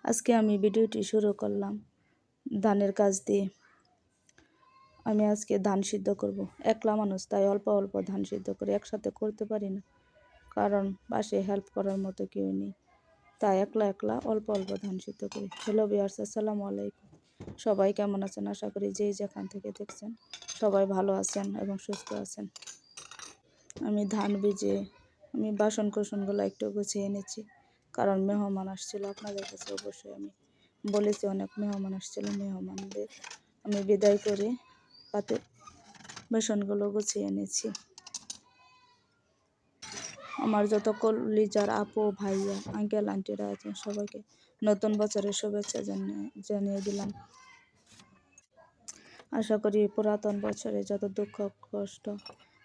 আজকে আমি ভিডিওটি শুরু করলাম ধানের কাজ দিয়ে। আমি আজকে ধান সিদ্ধ করব। একলা মানুষ, তাই অল্প অল্প ধান সিদ্ধ করে একসাথে করতে পারি না, কারণ পাশে হেল্প করার মতো কেউ নেই। তাই একলা একলা অল্প অল্প ধান সিদ্ধ করি। হ্যালো ভিউয়ার্স, আসসালামু আলাইকুম। সবাই কেমন আছেন? আশা করি যে যেখান থেকে দেখছেন সবাই ভালো আছেন এবং সুস্থ আছেন। আমি ধান ভিজিয়ে বাসন কোসনগুলো একটু গুছিয়ে এনেছি, কারণ মেহমান আসছিল। আপনাদের কাছে অবশ্যই আমি বলেছি অনেক মেহমান আসছিল। মেহমানদের আমি বিদায় করে পাতে বাসনগুলো গুছিয়ে এনেছি। আমার যত কলিজার আপু ভাইয়া আঙ্কেল আন্টিরা আছেন সবাইকে নতুন বছরের শুভেচ্ছা জানিয়ে দিলাম। আশা করি পুরাতন বছরে যত দুঃখ কষ্ট,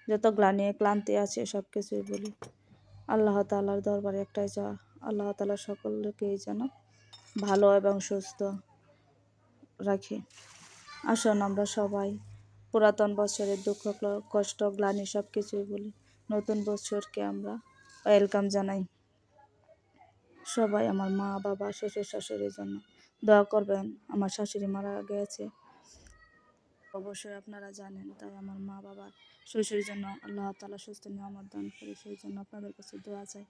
যত গ্লানি ক্লান্তি আছে সব কিছুই বলি আল্লাহ তাআলার দরবারে একটাই চাওয়া, আল্লাহ তাআলা সকলকেই যেন ভালো এবং সুস্থ রাখে। আসুন আমরা সবাই পুরাতন বছরের দুঃখ কষ্ট গ্লানি সব কিছুই বলি, নতুন বছরকে আমরা ওয়েলকাম জানাই। সবাই আমার মা বাবা শ্বশুর শাশুড়ির জন্য দোয়া করবেন। আমার শাশুড়ি মারা গেছে, অবশ্যই আপনারা জানেন। তাই আমার মা বাবা শ্বশুরের জন্য আল্লাহ তাআলা সুস্থ নিয়ামত দান করে, সেই জন্য আপনাদের কাছে দোয়া চাই।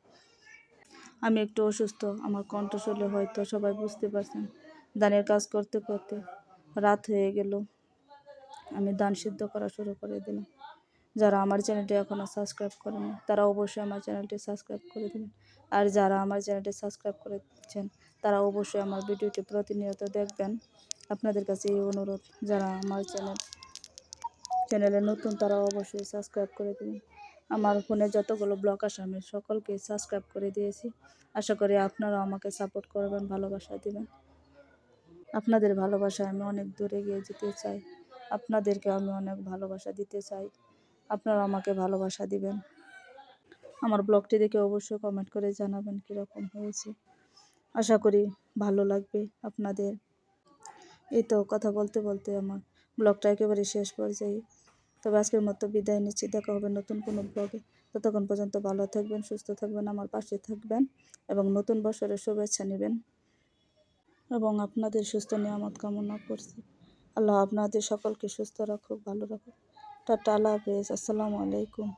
আমি একটু অসুস্থ, আমার কণ্ঠ শুনলে হয়তো সবাই বুঝতে পারছেন। ধানের কাজ করতে করতে রাত হয়ে গেল, আমি ধান সিদ্ধ করা শুরু করে দিলাম। যারা আমার চ্যানেলটি এখনও সাবস্ক্রাইব করেনি তারা অবশ্যই আমার চ্যানেলটি সাবস্ক্রাইব করে দেবেন। আর যারা আমার চ্যানেলটি সাবস্ক্রাইব করেছেন তারা অবশ্যই আমার ভিডিওটি প্রতিনিয়ত দেখবেন। আপনাদের কাছে এই অনুরোধ, যারা আমার চ্যানেলে নতুন তারা অবশ্যই সাবস্ক্রাইব করে দেবেন। আমার ফোনে যতগুলো ব্লগ আসে আমি সকলকে সাবস্ক্রাইব করে দিয়েছি। আশা করি আপনারাও আমাকে সাপোর্ট করবেন, ভালোবাসা দিবেন। আপনাদের ভালোবাসায় আমি অনেক দূরে গিয়ে যেতে চাই, আপনাদেরকে আমি অনেক ভালোবাসা দিতে চাই। আপনারা আমাকে ভালোবাসা দিবেন। আমার ব্লগটি দেখে অবশ্যই কমেন্ট করে জানাবেন কীরকম হয়েছে। আশা করি ভালো লাগবে আপনাদের। এই তো কথা বলতে বলতে আমার ব্লগটা একেবারে শেষ পর্যায়ে। তবে আজকের মতো বিদায় নিচ্ছি, দেখা হবে নতুন কোনো ব্লগে। ততক্ষণ পর্যন্ত ভালো থাকবেন, সুস্থ থাকবেন, আমার পাশে থাকবেন এবং নতুন বছরের শুভেচ্ছা নেবেন এবং আপনাদের সুস্থ নিয়ামত কামনা করছি। আল্লাহ আপনাদের সকলকে সুস্থ রাখুক, ভালো রাখুক। টাটা, আল্লাহ হাফেজ, আসসালামু আলাইকুম।